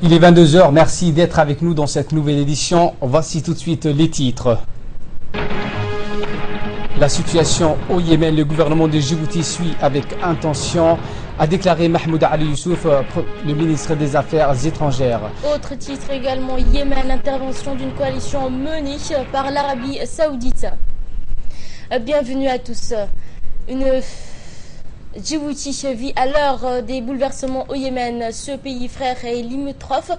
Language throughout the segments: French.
Il est 22 h, merci d'être avec nous dans cette nouvelle édition. Voici tout de suite les titres. La situation au Yémen, le gouvernement de Djibouti suit avec intention, a déclaré Mahmoud Ali Youssouf, le ministre des Affaires étrangères. Autre titre également, Yémen, intervention d'une coalition menée par l'Arabie Saoudite. Bienvenue à tous. Djibouti vit à l'heure des bouleversements au Yémen. Ce pays frère est limitrophe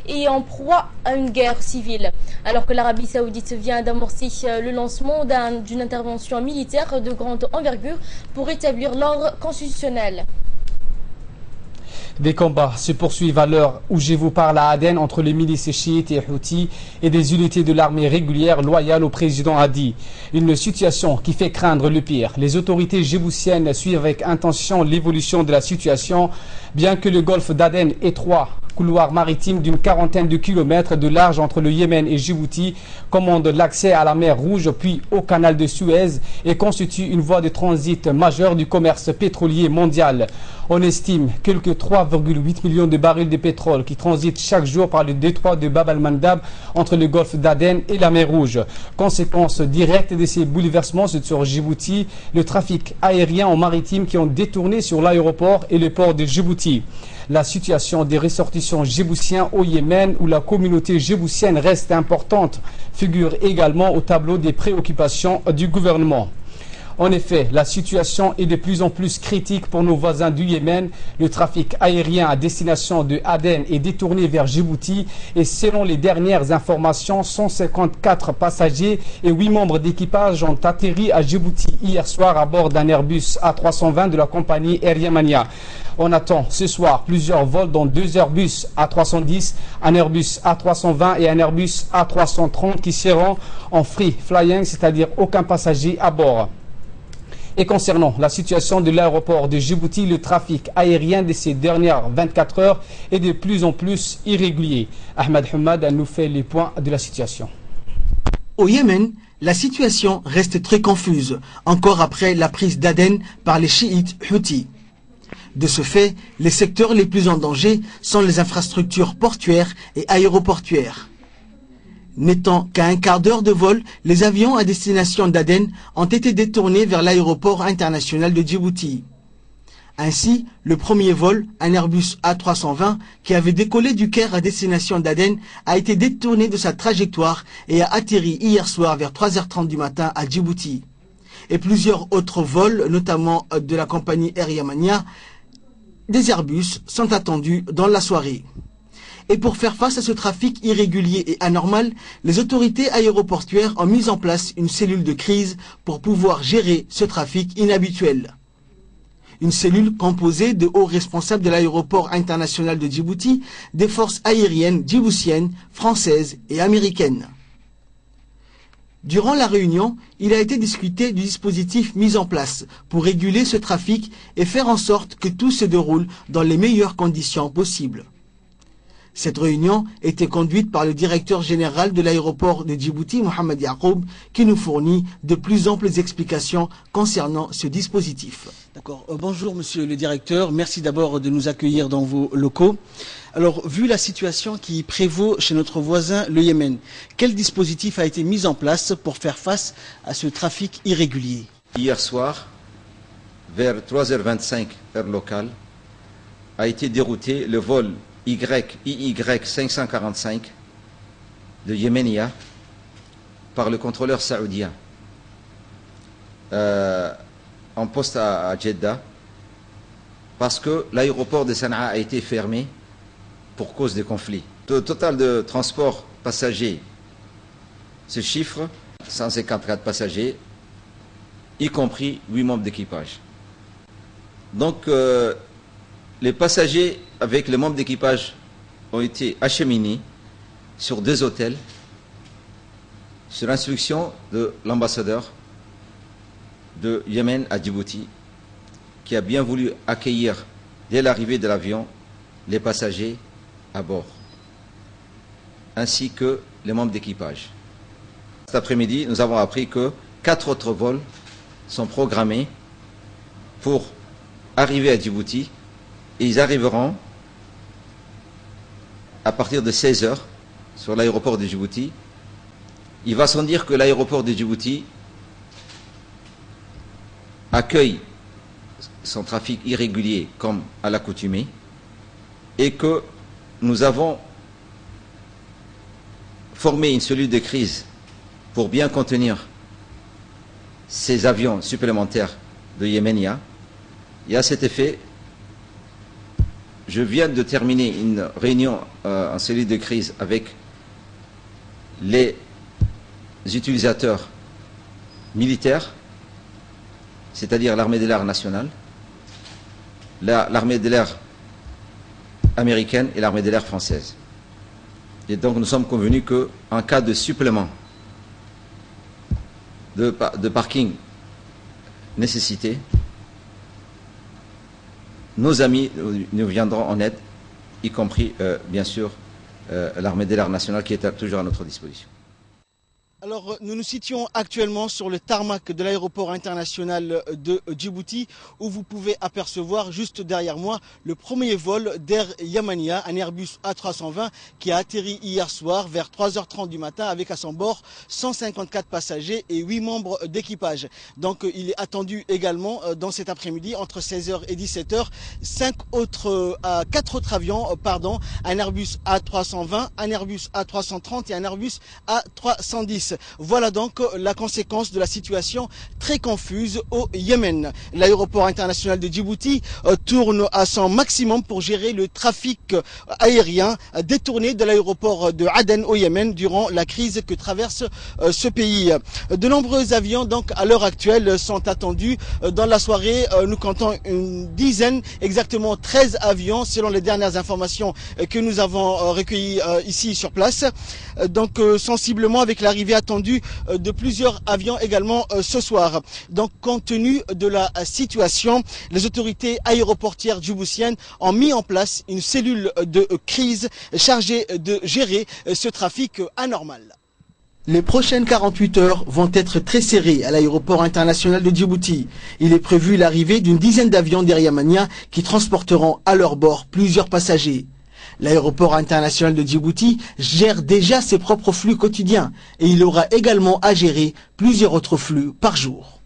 et en proie à une guerre civile. Alors que l'Arabie Saoudite vient d'amorcer le lancement d'une intervention militaire de grande envergure pour établir l'ordre constitutionnel. Des combats se poursuivent à l'heure où je vous parle à Aden entre les milices chiites et Houthis et des unités de l'armée régulière loyales au président Hadi. Une situation qui fait craindre le pire. Les autorités djiboutiennes suivent avec intention l'évolution de la situation, bien que le golfe d'Aden étroit, couloir maritime d'une quarantaine de kilomètres de large entre le Yémen et Djibouti, commande l'accès à la mer Rouge puis au canal de Suez et constitue une voie de transit majeure du commerce pétrolier mondial. On estime quelques 3,8 millions de barils de pétrole qui transitent chaque jour par le détroit de Bab al-Mandab entre le golfe d'Aden et la mer Rouge. Conséquence directe de ces bouleversements sur Djibouti, le trafic aérien en maritime qui ont détourné sur l'aéroport et le port de Djibouti. La situation des ressortissants djiboutiens au Yémen, où la communauté djiboutienne reste importante, figure également au tableau des préoccupations du gouvernement. En effet, la situation est de plus en plus critique pour nos voisins du Yémen. Le trafic aérien à destination de Aden est détourné vers Djibouti et selon les dernières informations, 154 passagers et 8 membres d'équipage ont atterri à Djibouti hier soir à bord d'un Airbus A320 de la compagnie Air Yemenia. On attend ce soir plusieurs vols dont 2 Airbus A310, un Airbus A320 et un Airbus A330 qui seront en free flying, c'est-à-dire aucun passager à bord. Et concernant la situation de l'aéroport de Djibouti, le trafic aérien de ces dernières 24 heures est de plus en plus irrégulier. Ahmed Hamad nous fait les points de la situation. Au Yémen, la situation reste très confuse, encore après la prise d'Aden par les chiites Houthis. De ce fait, les secteurs les plus en danger sont les infrastructures portuaires et aéroportuaires. N'étant qu'à un quart d'heure de vol, les avions à destination d'Aden ont été détournés vers l'aéroport international de Djibouti. Ainsi, le premier vol, un Airbus A320, qui avait décollé du Caire à destination d'Aden, a été détourné de sa trajectoire et a atterri hier soir vers 3h30 du matin à Djibouti. Et plusieurs autres vols, notamment de la compagnie Air Yemenia, des Airbus, sont attendus dans la soirée. Et pour faire face à ce trafic irrégulier et anormal, les autorités aéroportuaires ont mis en place une cellule de crise pour pouvoir gérer ce trafic inhabituel. Une cellule composée de hauts responsables de l'aéroport international de Djibouti, des forces aériennes djiboutiennes, françaises et américaines. Durant la réunion, il a été discuté du dispositif mis en place pour réguler ce trafic et faire en sorte que tout se déroule dans les meilleures conditions possibles. Cette réunion était conduite par le directeur général de l'aéroport de Djibouti, Mohamed Yacoub, qui nous fournit de plus amples explications concernant ce dispositif. D'accord. Bonjour monsieur le directeur, merci d'abord de nous accueillir dans vos locaux. Alors, vu la situation qui prévaut chez notre voisin, le Yémen, quel dispositif a été mis en place pour faire face à ce trafic irrégulier? Hier soir, vers 3h25 heure locale, a été dérouté le vol IY 545 de Yemenia par le contrôleur saoudien en poste à Jeddah parce que l'aéroport de Sanaa a été fermé pour cause des conflits. Le total de transport passagers se chiffre 154 passagers, y compris 8 membres d'équipage. Donc les passagers avec les membres d'équipage ont été acheminés sur 2 hôtels sur instruction de l'ambassadeur de Yémen à Djibouti qui a bien voulu accueillir dès l'arrivée de l'avion les passagers à bord ainsi que les membres d'équipage. Cet après-midi, nous avons appris que 4 autres vols sont programmés pour arriver à Djibouti et ils arriveront à partir de 16 h sur l'aéroport de Djibouti. Il va sans dire que l'aéroport de Djibouti accueille son trafic irrégulier comme à l'accoutumée et que nous avons formé une cellule de crise pour bien contenir ces avions supplémentaires de Yémenia. Et à cet effet, je viens de terminer une réunion en cellule de crise avec les utilisateurs militaires, c'est-à-dire l'armée de l'air nationale, l'armée de l'air américaine et l'armée de l'air française. Et donc nous sommes convenus qu'en cas de supplément de parking nécessité, nos amis nous viendront en aide, y compris bien sûr l'armée de l'air nationale qui est toujours à notre disposition. Alors, nous nous situons actuellement sur le tarmac de l'aéroport international de Djibouti, où vous pouvez apercevoir juste derrière moi le premier vol d'Air Yamania, un Airbus A320 qui a atterri hier soir vers 3h30 du matin avec à son bord 154 passagers et 8 membres d'équipage. Donc, il est attendu également dans cet après-midi entre 16h et 17h 4 autres avions, un Airbus A320, un Airbus A330 et un Airbus A310. Voilà donc la conséquence de la situation très confuse au Yémen. L'aéroport international de Djibouti tourne à son maximum pour gérer le trafic aérien détourné de l'aéroport de Aden au Yémen durant la crise que traverse ce pays. De nombreux avions donc à l'heure actuelle sont attendus. Dans la soirée, nous comptons une dizaine, exactement 13 avions selon les dernières informations que nous avons recueillies ici sur place. Donc sensiblement avec l'arrivée attendue de plusieurs avions également ce soir. Donc compte tenu de la situation, les autorités aéroportières djiboutiennes ont mis en place une cellule de crise chargée de gérer ce trafic anormal. Les prochaines 48 heures vont être très serrées à l'aéroport international de Djibouti. Il est prévu l'arrivée d'une dizaine d'avions d'Air Yamania qui transporteront à leur bord plusieurs passagers. L'aéroport international de Djibouti gère déjà ses propres flux quotidiens et il aura également à gérer plusieurs autres flux par jour.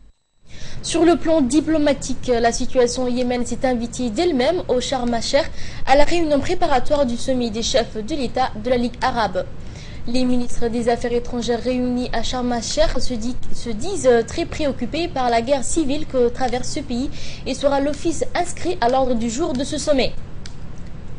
Sur le plan diplomatique, la situation au Yémen s'est invitée d'elle-même au Sharm el-Sheikh à la réunion préparatoire du sommet des chefs de l'État de la Ligue arabe. Les ministres des Affaires étrangères réunis à Sharm el-Sheikh se disent très préoccupés par la guerre civile que traverse ce pays et sera l'office inscrit à l'ordre du jour de ce sommet.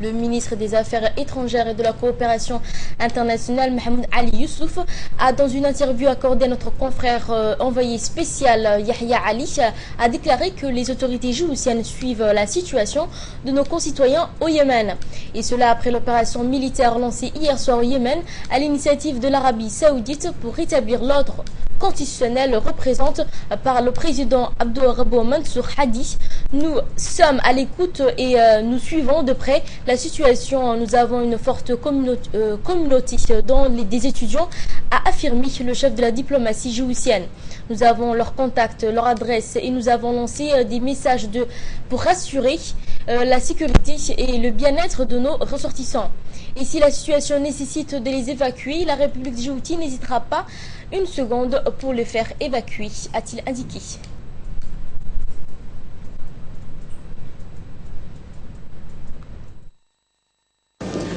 Le ministre des Affaires étrangères et de la coopération internationale, Mohamed Ali Youssouf, a dans une interview accordée à notre confrère envoyé spécial Yahya Ali, a déclaré que les autorités djiboutiennes suivent la situation de nos concitoyens au Yémen. Et cela après l'opération militaire lancée hier soir au Yémen à l'initiative de l'Arabie Saoudite pour rétablir l'ordre constitutionnel représente par le président Abdurrabbo Mansour Hadi. Nous sommes à l'écoute et nous suivons de près la situation. Nous avons une forte communauté dans des étudiants, a affirmé le chef de la diplomatie djiboutienne. Nous avons leurs contacts, leur adresse et nous avons lancé des messages pour rassurer la sécurité et le bien-être de nos ressortissants. Et si la situation nécessite de les évacuer, la République de Djibouti n'hésitera pas une seconde pour les faire évacuer, a-t-il indiqué.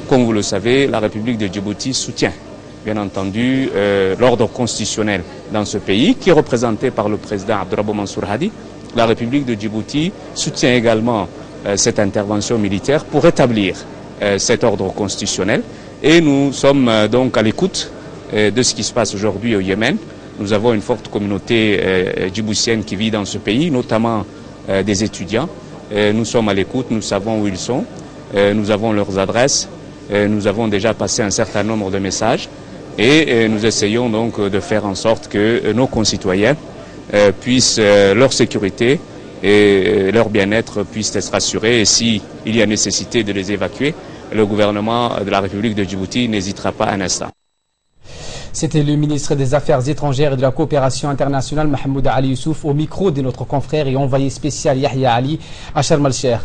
Comme vous le savez, la République de Djibouti soutient, bien entendu, l'ordre constitutionnel dans ce pays, qui est représenté par le président Abdurrabbo Mansour Hadi. La République de Djibouti soutient également cette intervention militaire pour rétablir cet ordre constitutionnel. Et nous sommes donc à l'écoute de ce qui se passe aujourd'hui au Yémen. Nous avons une forte communauté djiboutienne qui vit dans ce pays, notamment des étudiants. Nous sommes à l'écoute, nous savons où ils sont, nous avons leurs adresses, nous avons déjà passé un certain nombre de messages et nous essayons donc de faire en sorte que nos concitoyens puissent, leur sécurité et leur bien-être puissent être assurés. Et s'il y a nécessité de les évacuer, le gouvernement de la République de Djibouti n'hésitera pas un instant. C'était le ministre des Affaires étrangères et de la coopération internationale, Mahmoud Ali Youssouf, au micro de notre confrère et envoyé spécial Yahya Ali à Sharm el-Sheikh.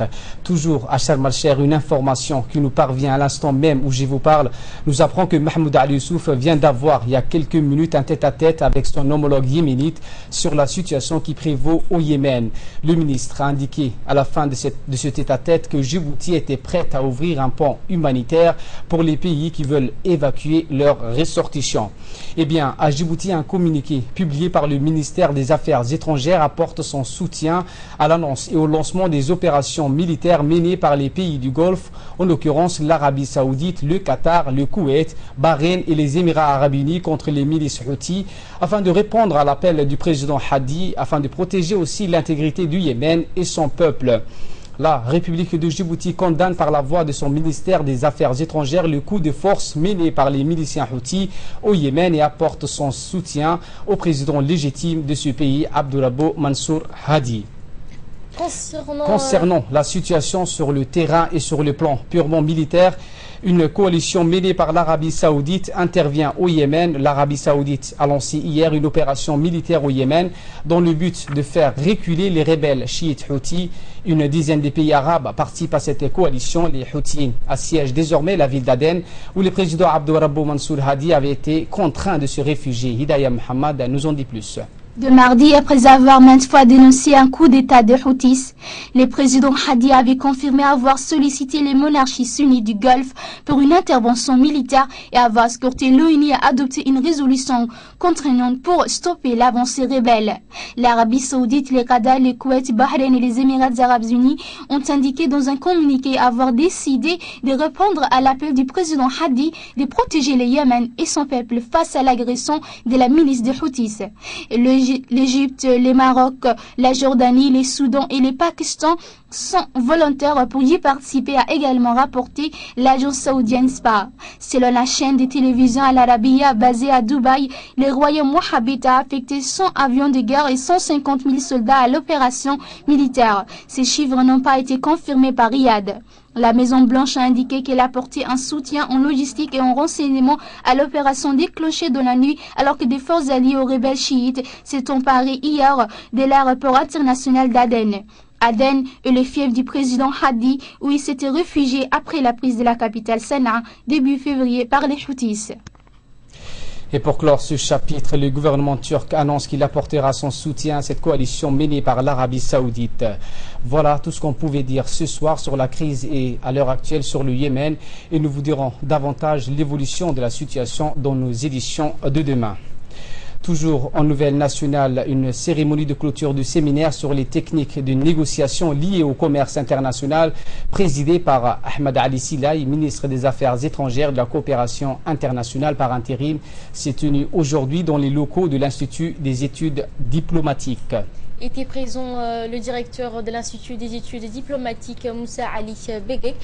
Toujours à Sharm el-Sheikh, une information qui nous parvient à l'instant même où je vous parle nous apprend que Mahmoud Ali Youssouf vient d'avoir il y a quelques minutes un tête-à-tête avec son homologue yéménite sur la situation qui prévaut au Yémen. Le ministre a indiqué à la fin de ce tête-à-tête que Djibouti était prête à ouvrir un pont humanitaire pour les pays qui veulent évacuer leurs ressortissants. Eh bien, à Djibouti, un communiqué publié par le ministère des Affaires étrangères apporte son soutien à l'annonce et au lancement des opérations militaires menées par les pays du Golfe, en l'occurrence l'Arabie Saoudite, le Qatar, le Koweït, Bahreïn et les Émirats Arabes Unis contre les milices Houthis, afin de répondre à l'appel du président Hadi, afin de protéger aussi l'intégrité du Yémen et son peuple. La République de Djibouti condamne par la voix de son ministère des Affaires étrangères le coup de force mené par les miliciens Houthis au Yémen et apporte son soutien au président légitime de ce pays, Abdurrabbo Mansour Hadi. Concernant la situation sur le terrain et sur le plan purement militaire, une coalition menée par l'Arabie Saoudite intervient au Yémen. L'Arabie Saoudite a lancé hier une opération militaire au Yémen dans le but de faire reculer les rebelles chiites Houthis. Une dizaine de pays arabes participent à cette coalition. Les Houthis assiègent désormais la ville d'Aden où le président Abdurrabbo Mansour Hadi avait été contraint de se réfugier. Hidayah Mohammed nous en dit plus. De mardi, après avoir maintes fois dénoncé un coup d'État des Houthis, le président Hadi avait confirmé avoir sollicité les monarchies sunnites du Golfe pour une intervention militaire et avoir escorté l'ONU à adopter une résolution contraignante pour stopper l'avancée rebelle. L'Arabie Saoudite, le Qatar, le Koweït, Bahreïn et les Émirats Arabes Unis ont indiqué dans un communiqué avoir décidé de répondre à l'appel du président Hadi de protéger le Yémen et son peuple face à l'agression de la milice des Houthis. L'Égypte, le Maroc, la Jordanie, le Soudan et le Pakistan sont volontaires pour y participer, a également rapporté l'agence saoudienne SPA. Selon la chaîne de télévision Al Arabiya basée à Dubaï, le royaume wahhabite a affecté 100 avions de guerre et 150 000 soldats à l'opération militaire. Ces chiffres n'ont pas été confirmés par Riyad. La Maison-Blanche a indiqué qu'elle a apporté un soutien en logistique et en renseignement à l'opération déclenchée dans la nuit alors que des forces alliées aux rebelles chiites s'est emparées hier de l'aéroport international d'Aden. Aden est le fief du président Hadi où il s'était réfugié après la prise de la capitale Sanaa début février par les Houthis. Et pour clore ce chapitre, le gouvernement turc annonce qu'il apportera son soutien à cette coalition menée par l'Arabie Saoudite. Voilà tout ce qu'on pouvait dire ce soir sur la crise et à l'heure actuelle sur le Yémen. Et nous vous dirons davantage l'évolution de la situation dans nos éditions de demain. Toujours en nouvelle nationale, une cérémonie de clôture du séminaire sur les techniques de négociation liées au commerce international, présidée par Ahmed Ali Silaï, ministre des Affaires étrangères de la coopération internationale par intérim, s'est tenue aujourd'hui dans les locaux de l'Institut des études diplomatiques. Était présent le directeur de l'Institut des études diplomatiques Moussa Ali Begek,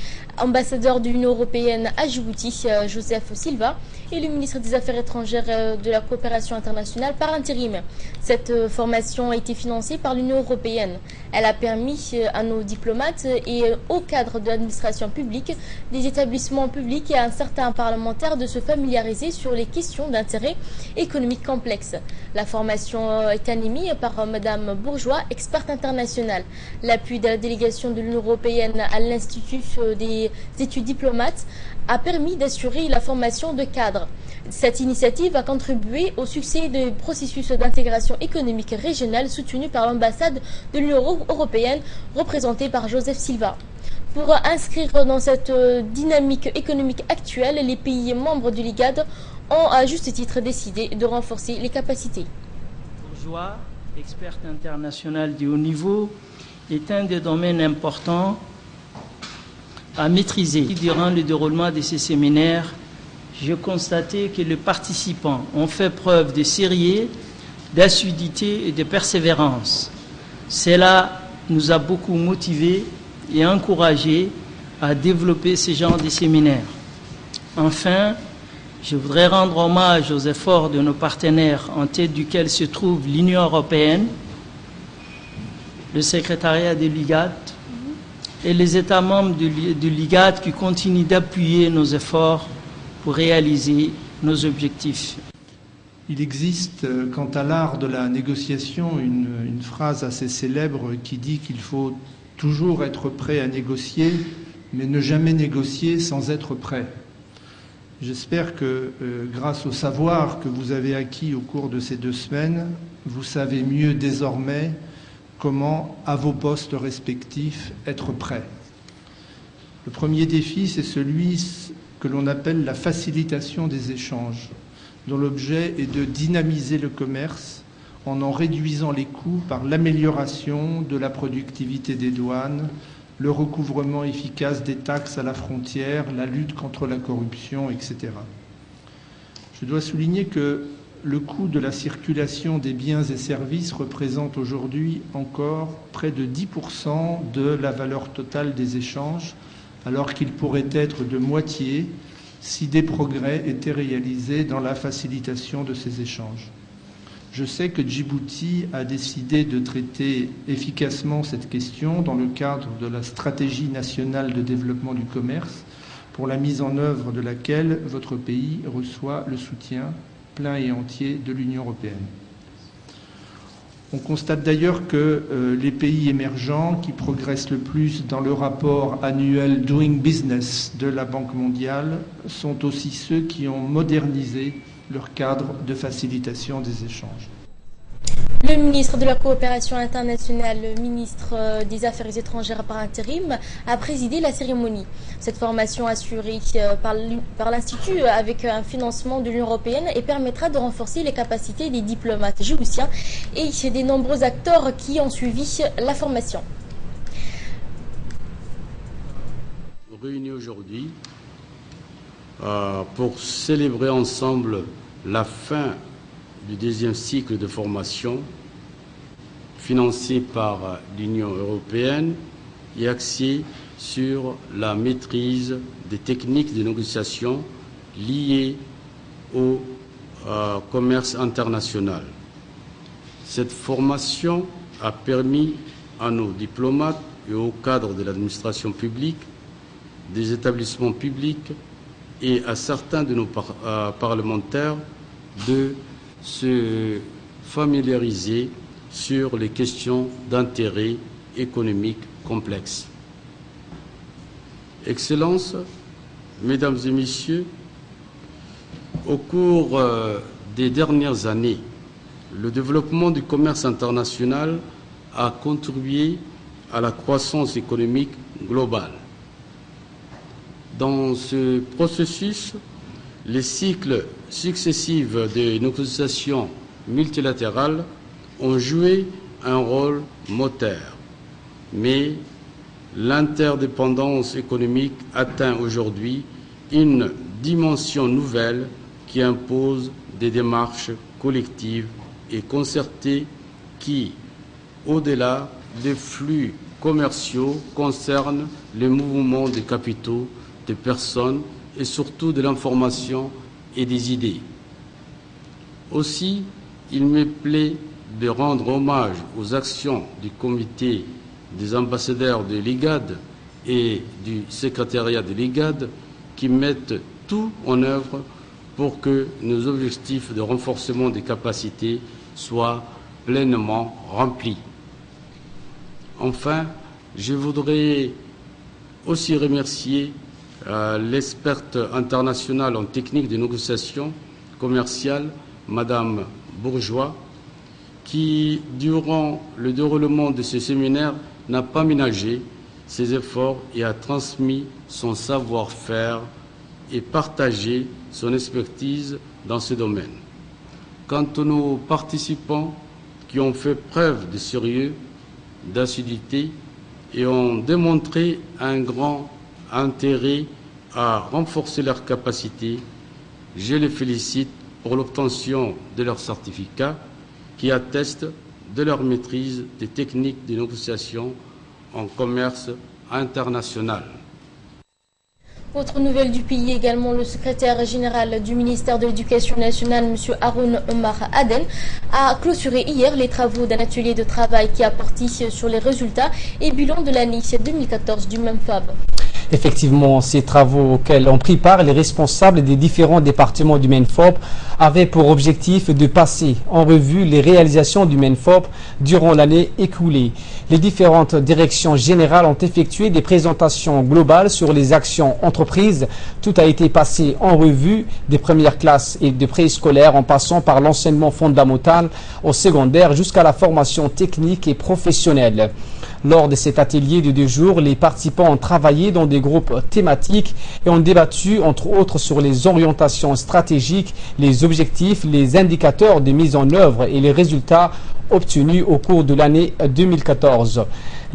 ambassadeur de l'Union européenne à Djibouti Joseph Silva et le ministre des Affaires étrangères de la coopération internationale par intérim. Cette formation a été financée par l'Union européenne. Elle a permis à nos diplomates et aux cadres de l'administration publique, des établissements publics et à un certain parlementaire de se familiariser sur les questions d'intérêt économique complexe. La formation est animée par Madame Bourgeois, experte internationale. L'appui de la délégation de l'Union européenne à l'Institut des études diplomates a permis d'assurer la formation de cadres. Cette initiative a contribué au succès du processus d'intégration économique régionale soutenu par l'ambassade de l'Union européenne représentée par Joseph Silva. Pour inscrire dans cette dynamique économique actuelle, les pays membres du LIGAD ont à juste titre décidé de renforcer les capacités. Bourgeois, experte internationale de haut niveau, est un des domaines importants à maîtriser. Durant le déroulement de ces séminaires, j'ai constaté que les participants ont fait preuve de sérieux, d'assiduité et de persévérance. Cela nous a beaucoup motivés et encouragés à développer ce genre de séminaires. Enfin, je voudrais rendre hommage aux efforts de nos partenaires, en tête duquel se trouve l'Union européenne, le secrétariat de l'IGAD et les États membres de l'IGAD qui continuent d'appuyer nos efforts pour réaliser nos objectifs. Il existe, quant à l'art de la négociation, une phrase assez célèbre qui dit qu'il faut toujours être prêt à négocier, mais ne jamais négocier sans être prêt. J'espère que, grâce au savoir que vous avez acquis au cours de ces 2 semaines, vous savez mieux désormais comment, à vos postes respectifs, être prêt. Le premier défi, c'est celui que l'on appelle la facilitation des échanges, dont l'objet est de dynamiser le commerce en réduisant les coûts par l'amélioration de la productivité des douanes, le recouvrement efficace des taxes à la frontière, la lutte contre la corruption, etc. Je dois souligner que le coût de la circulation des biens et services représente aujourd'hui encore près de 10% de la valeur totale des échanges, alors qu'il pourrait être de moitié si des progrès étaient réalisés dans la facilitation de ces échanges. Je sais que Djibouti a décidé de traiter efficacement cette question dans le cadre de la stratégie nationale de développement du commerce, pour la mise en œuvre de laquelle votre pays reçoit le soutien plein et entier de l'Union européenne. On constate d'ailleurs que les pays émergents qui progressent le plus dans le rapport annuel Doing Business de la Banque mondiale sont aussi ceux qui ont modernisé leur cadre de facilitation des échanges. Le ministre de la Coopération internationale, le ministre des Affaires étrangères par intérim, a présidé la cérémonie. Cette formation assurée par l'Institut avec un financement de l'Union européenne et permettra de renforcer les capacités des diplomates djiboutiens et des nombreux acteurs qui ont suivi la formation. Réunis aujourd'hui pour célébrer ensemble la fin du 2e cycle de formation financé par l'Union européenne et axé sur la maîtrise des techniques de négociation liées au commerce international. Cette formation a permis à nos diplomates et aux cadres de l'administration publique, des établissements publics et à certains de nos parlementaires de se familiariser sur les questions d'intérêt économique complexes. Excellences, Mesdames et Messieurs, au cours des dernières années, le développement du commerce international a contribué à la croissance économique globale. Dans ce processus, les cycles successifs de négociations multilatérales ont joué un rôle moteur. Mais l'interdépendance économique atteint aujourd'hui une dimension nouvelle qui impose des démarches collectives et concertées qui, au-delà des flux commerciaux, concernent les mouvements des capitaux, des personnes et surtout de l'information et des idées. Aussi, il me plaît de rendre hommage aux actions du comité des ambassadeurs de l'IGAD et du secrétariat de l'IGAD qui mettent tout en œuvre pour que nos objectifs de renforcement des capacités soient pleinement remplis. Enfin, je voudrais aussi remercier l'experte internationale en technique de négociation commerciale, Madame Bourgeois, qui, durant le déroulement de ce séminaire, n'a pas ménagé ses efforts et a transmis son savoir-faire et partagé son expertise dans ce domaine. Quant à nos participants qui ont fait preuve de sérieux, d'assiduité et ont démontré un grand intérêt à renforcer leurs capacités, je les félicite pour l'obtention de leur certificat qui atteste de leur maîtrise des techniques de négociation en commerce international. Autre nouvelle du pays également, le secrétaire général du ministère de l'Éducation nationale, M. Haroun Omar Aden, a clôturé hier les travaux d'un atelier de travail qui a porté sur les résultats et bilan de l'année 2014 du même FAB. Effectivement, ces travaux auxquels ont pris part les responsables des différents départements du MENFOP avaient pour objectif de passer en revue les réalisations du MENFOP durant l'année écoulée. Les différentes directions générales ont effectué des présentations globales sur les actions entreprises. Tout a été passé en revue des premières classes et de préscolaires en passant par l'enseignement fondamental au secondaire jusqu'à la formation technique et professionnelle. Lors de cet atelier de 2 jours, les participants ont travaillé dans des groupes thématiques et ont débattu entre autres sur les orientations stratégiques, les objectifs, les indicateurs de mise en œuvre et les résultats obtenus au cours de l'année 2014.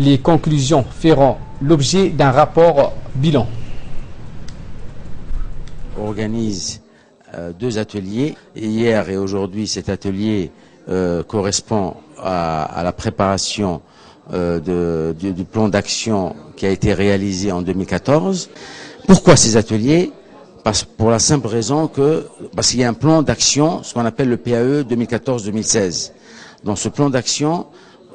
Les conclusions feront l'objet d'un rapport bilan. On organise 2 ateliers. Hier et aujourd'hui, cet atelier correspond à la préparation du plan d'action qui a été réalisé en 2014. Pourquoi ces ateliers? Pour la simple raison parce qu'il y a un plan d'action, ce qu'on appelle le PAE 2014-2016. Dans ce plan d'action,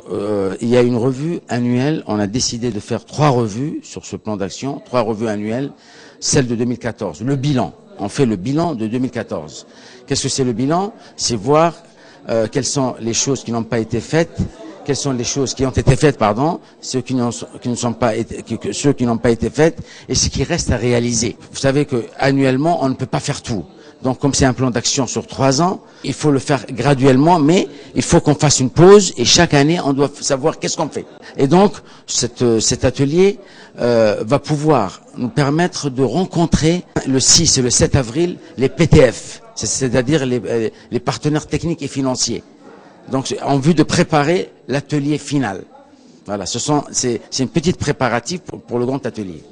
il y a une revue annuelle. On a décidé de faire 3 revues sur ce plan d'action, 3 revues annuelles, celle de 2014. Le bilan, on fait le bilan de 2014. Qu'est-ce que c'est le bilan? C'est voir quelles sont les choses qui n'ont pas été faites, quelles sont les choses qui ont été faites, ceux qui n'ont pas été faites et ce qui reste à réaliser. Vous savez que annuellement, on ne peut pas faire tout. Donc, comme c'est un plan d'action sur 3 ans, il faut le faire graduellement, mais il faut qu'on fasse une pause et chaque année, on doit savoir qu'est-ce qu'on fait. Et donc, cet atelier va pouvoir nous permettre de rencontrer le 6 et le 7 avril les PTF, c'est-à-dire les partenaires techniques et financiers. Donc, en vue de préparer l'atelier final. Voilà, c'est une petite préparatif pour le grand atelier.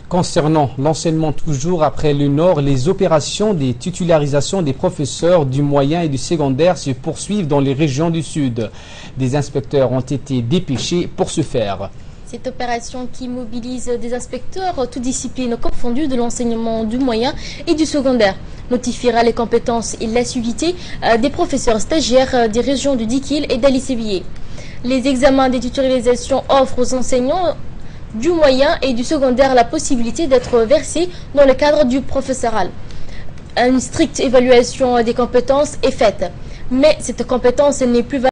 Concernant l'enseignement toujours après le Nord, les opérations des titularisations des professeurs du moyen et du secondaire se poursuivent dans les régions du Sud. Des inspecteurs ont été dépêchés pour ce faire. Cette opération qui mobilise des inspecteurs, toutes disciplines confondues de l'enseignement du moyen et du secondaire, notifiera les compétences et l'assiduité des professeurs stagiaires des régions du Dikil et d'Ali-Sébié. Les examens des titularisations offrent aux enseignants du moyen et du secondaire la possibilité d'être versés dans le cadre du professoral. Une stricte évaluation des compétences est faite, mais cette compétence n'est plus valable